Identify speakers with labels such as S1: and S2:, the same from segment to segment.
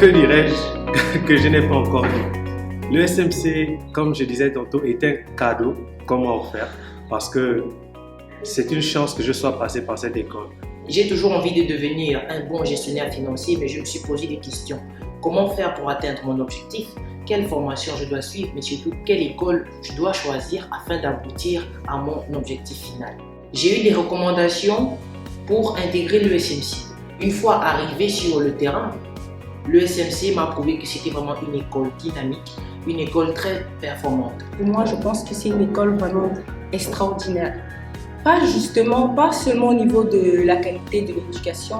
S1: Que dirais-je que je n'ai pas encore dit? Le SMC, comme je disais tantôt, est un cadeau qu'on m'a offert parce que c'est une chance que je sois passé par cette école.
S2: J'ai toujours envie de devenir un bon gestionnaire financier, mais je me suis posé des questions. Comment faire pour atteindre mon objectif? Quelle formation je dois suivre, mais surtout quelle école je dois choisir afin d'aboutir à mon objectif final? J'ai eu des recommandations pour intégrer le SMC. Une fois arrivé sur le terrain, le SMC m'a prouvé que c'était vraiment une école dynamique, une école très performante.
S3: Pour moi, je pense que c'est une école vraiment extraordinaire. Pas seulement au niveau de la qualité de l'éducation,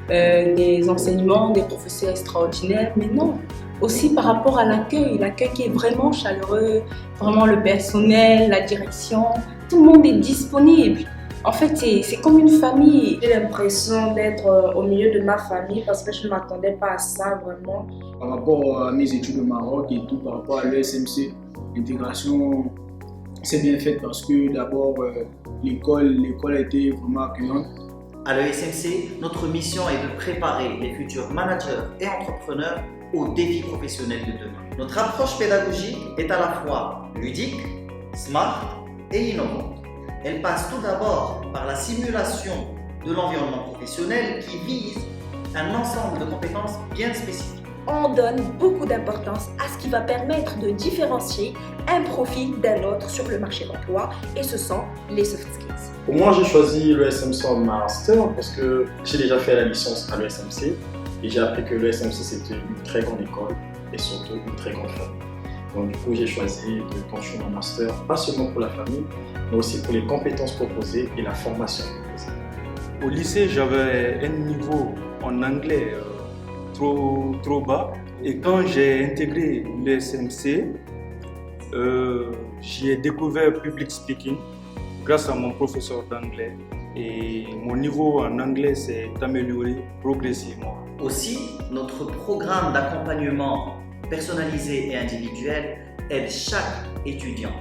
S3: des enseignements, des professeurs extraordinaires, mais non, aussi par rapport à l'accueil qui est vraiment chaleureux, vraiment le personnel, la direction, tout le monde est disponible. En fait, c'est comme une famille.
S4: J'ai l'impression d'être au milieu de ma famille parce que je ne m'attendais pas à ça vraiment.
S5: Par rapport à mes études au Maroc et tout, par rapport à l'ESMC, l'intégration s'est bien faite parce que d'abord l'école a été vraiment accueillante.
S6: À l'ESMC, notre mission est de préparer les futurs managers et entrepreneurs aux défis professionnels de demain. Notre approche pédagogique est à la fois ludique, smart et innovante. Elle passe tout d'abord par la simulation de l'environnement professionnel qui vise un ensemble de compétences bien spécifiques.
S7: On donne beaucoup d'importance à ce qui va permettre de différencier un profil d'un autre sur le marché de l'emploi et ce sont les soft skills.
S8: Pour moi, j'ai choisi le SMC en master parce que j'ai déjà fait la licence à l'ESMC et j'ai appris que l'ESMC c'était une très grande école et surtout une très grande famille. Donc du coup, j'ai choisi de continuer mon master, pas seulement pour la famille, mais aussi pour les compétences proposées et la formation proposée.
S1: Au lycée, j'avais un niveau en anglais trop bas. Et quand j'ai intégré le SMC, j'ai découvert public speaking grâce à mon professeur d'anglais. Et mon niveau en anglais s'est amélioré progressivement.
S6: Aussi, notre programme d'accompagnement personnalisé et individuel aide chaque étudiant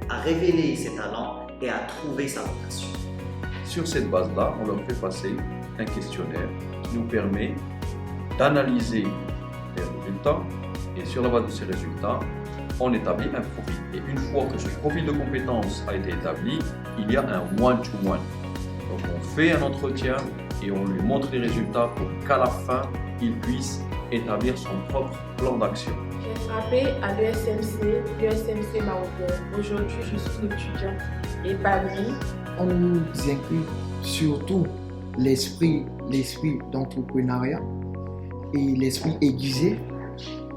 S6: à révéler ses talents et à trouver sa vocation.
S9: Sur cette base-là, on leur fait passer un questionnaire qui nous permet d'analyser les résultats et sur la base de ces résultats, on établit un profil. Et une fois que ce profil de compétences a été établi, il y a un one-to-one. Donc on fait un entretien et on lui montre les résultats pour qu'à la fin, il puisse établir son propre plan d'action.
S4: J'ai frappé à l'ESMC m'a ouvert. Aujourd'hui, je suis une étudiante épanouie.
S10: On nous inclut surtout l'esprit d'entrepreneuriat et l'esprit aiguisé.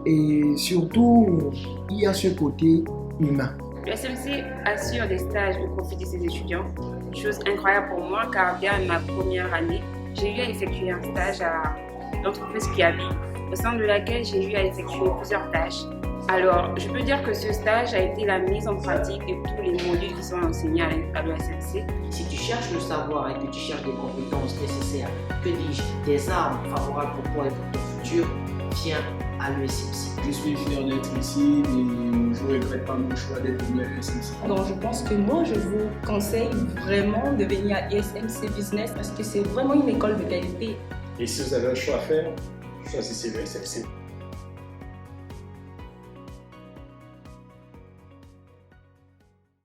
S10: Et surtout, il y a ce côté humain.
S11: Le SMC assure des stages au profit de ses étudiants. Chose incroyable pour moi car dès ma première année, j'ai eu à effectuer un stage à l'entreprise Kiabi, au sein de laquelle j'ai eu à effectuer plusieurs tâches. Alors, je peux dire que ce stage a été la mise en pratique de tous les modules qui sont enseignés à l'ESMC.
S2: Si tu cherches le savoir et que tu cherches des compétences nécessaires, que dis-je, des armes favorables pour toi et pour ton futur, viens à l'ESMC.
S5: Je suis fier d'être ici et je ne regrette pas mon choix d'être venu à l'ESMC.
S3: Donc je pense que moi, je vous conseille vraiment de venir à ESMC Business parce que c'est vraiment une école de qualité.
S8: Et si vous avez un choix à faire, choisissez l'ESMC.